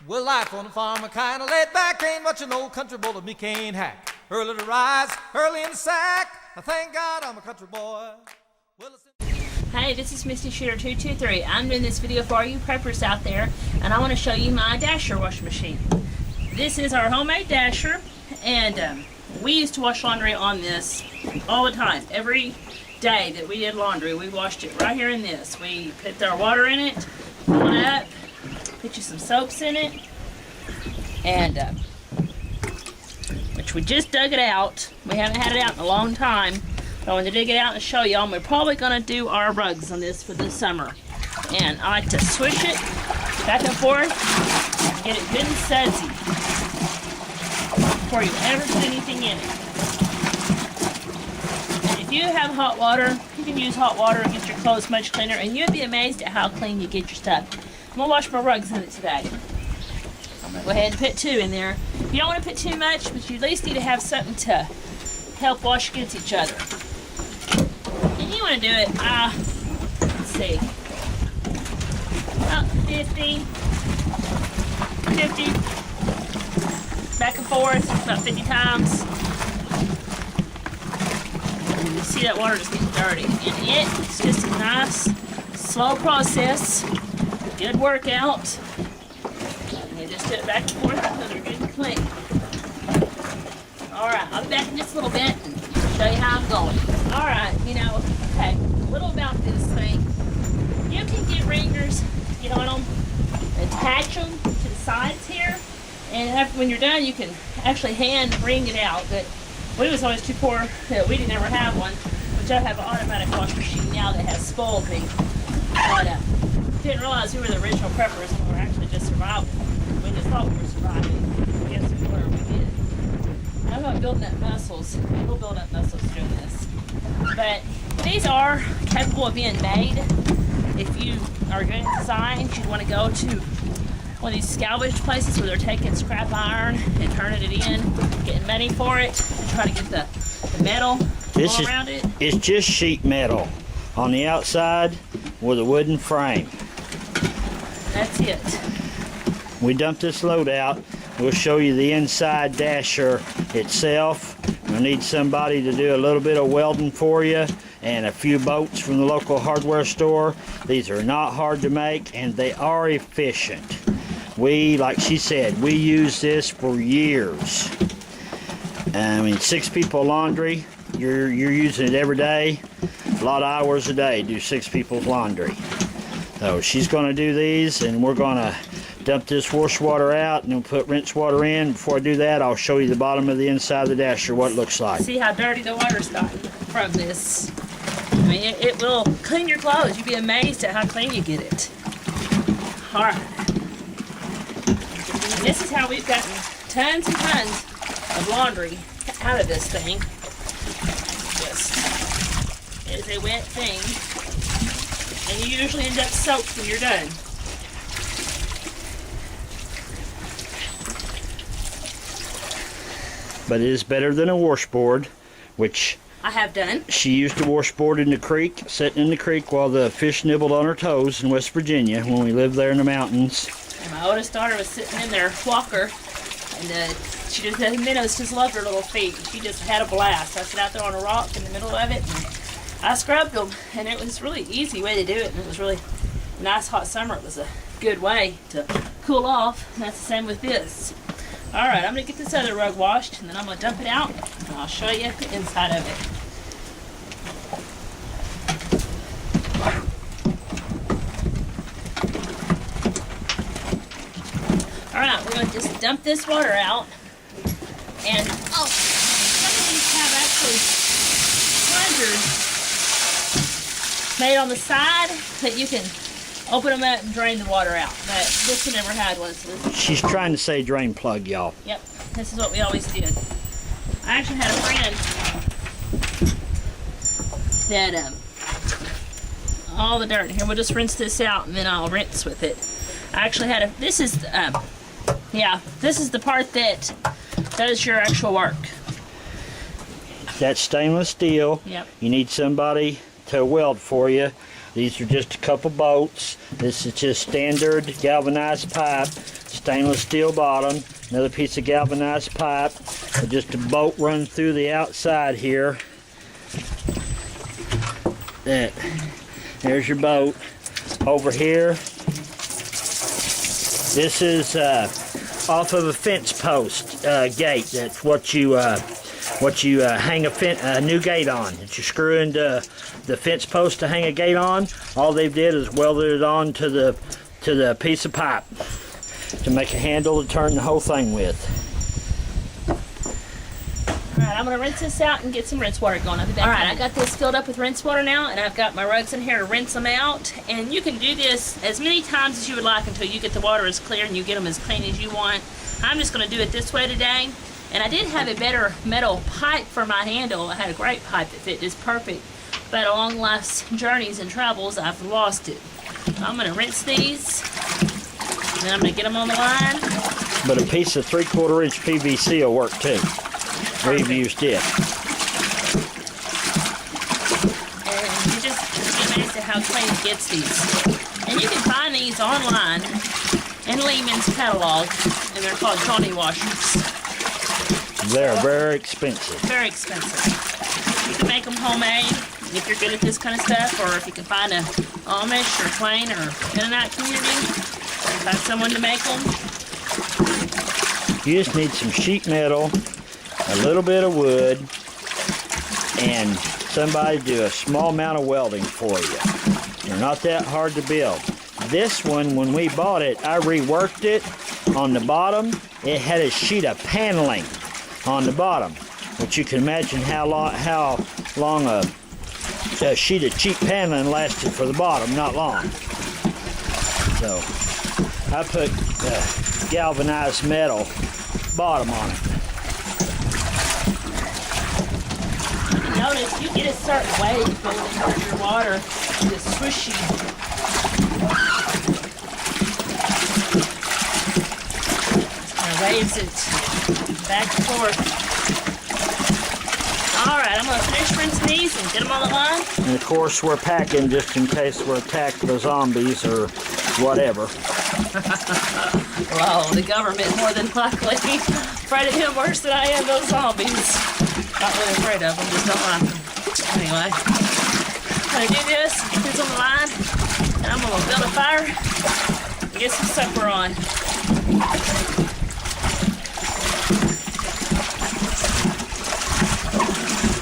Well, life on the farm, a kind of laid back, ain't much an old country boy that me can't hack. Early to rise, early in the sack. I thank God I'm a country boy. Well, hey, this is Misty Shooter 223. I'm doing this video for you preppers out there, and I want to show you my Dasher washing machine. This is our homemade Dasher, and we used to wash laundry on this all the time. Every day that we did laundry, we washed it right here in this. We put our water in it, fill it up, put you some soaps in it, and which we just dug it out. We haven't had it out in a long time. I wanted to dig it out and show y'all. We're probably going to do our rugs on this for the summer. And I like to swish it back and forth and get it good and sudsy before you ever put anything in it. And if you have hot water, you can use hot water and get your clothes much cleaner, and you'd be amazed at how clean you get your stuff. I'm going to wash my rugs in it today. I'm going to go ahead and put 2 in there. You don't want to put too much, but you at least need to have something to help wash against each other. And you want to do it, let's see, about 50, back and forth, about 50 times. And you see that water just getting dirty. And it's just a nice, slow process, good workout. And you just do it back and forth until they're good and clean. Alright, I'll be back in just a little bit and show you how I'm going. Alright, okay, a little about this thing. You can get ringers, get on them, attach them to the sides here, and after, when you're done, you can actually hand ring it out. But we was always too poor that we didn't ever have one, which I have an automatic wash machine now that has spoiled me. But didn't realize we were the original preppers and we were actually just surviving. We just thought we were surviving. Yes, we were. We did. I'm not building up muscles. We'll build up muscles doing this. But these are capable of being made. If you are good at design, you'd want to go to one of these salvage places where they're taking scrap iron and turning it in, getting money for it, and try to get the metal all around it. It's just sheet metal on the outside with a wooden frame. That's it. We dumped this load out. We'll show you the inside Dasher itself. We'll need somebody to do a little bit of welding for you and a few bolts from the local hardware store. These are not hard to make and they are efficient. We, like she said, we use this for years. 6 people laundry, you're using it every day. A lot of hours a day, do 6 people's laundry. So she's going to do these, and we're going to dump this wash water out and then put rinse water in. Before I do that, I'll show you the bottom of the inside of the Dasher, what it looks like. See how dirty the water's gotten from this. I mean, it will clean your clothes. You'd be amazed at how clean you get it. Alright. This is how we've gotten tons and tons of laundry out of this thing. Just is a wet thing. And you usually end up soaked when you're done. But it is better than a washboard, which I have done. she used to washboard in the creek, sitting in the creek while the fish nibbled on her toes in West Virginia when we lived there in the mountains. And my oldest daughter was sitting in their walker, and she just, the minnows just loved her little feet. She just had a blast. I sat out there on a rock in the middle of it, and I scrubbed them, and it was a really easy way to do it, and it was really a nice hot summer. It was a good way to cool off, and that's the same with this. Alright, I'm going to get this other rug washed, and then I'm going to dump it out, and I'll show you the inside of it. Alright, we're going to just dump this water out, and some of these have actually plungers made on the side that you can open them up and drain the water out. But this one never had one. So this She's trying to say drain plug, y'all. Yep, this is what we always did. I actually had a friend that all the dirt here. We'll just rinse this out and then I'll rinse with it. I actually had a. This is this is the part that does your actual work. That's stainless steel. Yep. You need somebody to weld for you. These are just a couple bolts. This is just standard galvanized pipe. stainless steel bottom, another piece of galvanized pipe, with just a bolt run through the outside here. There's your boat. Over here, this is off of a fence post gate. That's what you hang a new gate on. That you screw into the fence post to hang a gate on. All they did is welded it on to the piece of pipe to make a handle to turn the whole thing with. Alright, I'm going to rinse this out and get some rinse water going. Alright, I got this filled up with rinse water now, and I've got my rugs in here to rinse them out. And you can do this as many times as you would like until you get the water as clear and you get them as clean as you want. I'm just going to do it this way today. And I did have a better metal pipe for my handle. I had a great pipe that fit just perfect. But along life's journeys and travels, I've lost it. So I'm going to rinse these, and then I'm going to get them on the line. But a piece of 3/4 inch PVC will work too. We've used it. And you just get amazed at how clean it gets these. And you can find these online in Lehman's catalog, and they're called Johnny washers. They're very expensive. Very expensive. You can make them homemade if you're good at this kind of stuff, or if you can find a Amish or Plain or Mennonite community, find someone to make them. You just need some sheet metal, a little bit of wood, and somebody to do a small amount of welding for you. They're not that hard to build. This one, when we bought it, I reworked it on the bottom. It had a sheet of paneling on the bottom, which you can imagine how long a sheet of cheap paneling lasted for the bottom. Not long. So I put galvanized metal bottom on it. Notice you get a certain wave going through your water, this swishy. Kind of waves it back and forth. All right, I'm gonna finish rinsing these and get them on the line. And of course, we're packing just in case we're attacked by zombies or whatever. Well, the government more than likely afraid of him worse than I am those zombies. Not really afraid of them, just don't like them. Anyway, I'm gonna do this, get this on the line, and I'm gonna build a fire and get some supper on.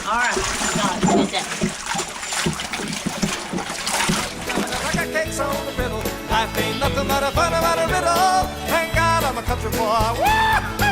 Alright, now let's get that. Like a cake's on the griddle. Life ain't nothing but a fun about a riddle. Thank God I'm a country boy. Woo!